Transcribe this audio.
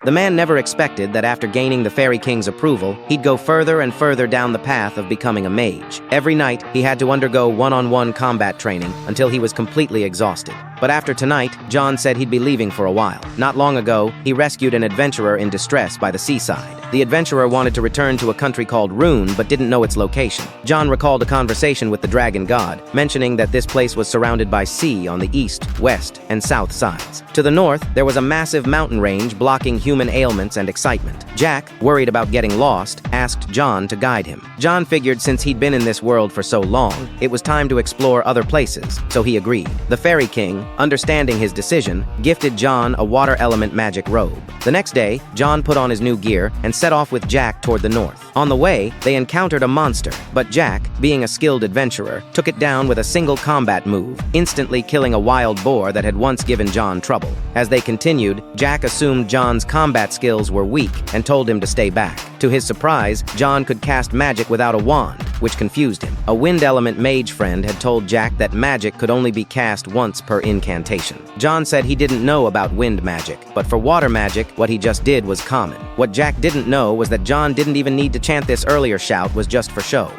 The man never expected that after gaining the Fairy King's approval, he'd go further and further down the path of becoming a mage. Every night, he had to undergo one-on-one combat training until he was completely exhausted. But after tonight, John said he'd be leaving for a while. Not long ago, he rescued an adventurer in distress by the seaside. The adventurer wanted to return to a country called Rune, but didn't know its location. John recalled a conversation with the dragon god, mentioning that this place was surrounded by sea on the east, west, and south sides. To the north, there was a massive mountain range blocking human ailments and excitement. Jack, worried about getting lost, asked John to guide him. John figured since he'd been in this world for so long, it was time to explore other places, so he agreed. The Fairy King, understanding his decision, gifted John a water element magic robe. The next day, John put on his new gear and set off with Jack toward the north. On the way, they encountered a monster, but Jack, being a skilled adventurer, took it down with a single combat move, instantly killing a wild boar that had once given John trouble. As they continued, Jack assumed John's combat skills were weak and told him to stay back. To his surprise, John could cast magic without a wand, which confused him. A wind element mage friend had told Jack that magic could only be cast once per incantation. John said he didn't know about wind magic, but for water magic, what he just did was common. What Jack didn't know was that John didn't even need to chant this earlier shout was just for show.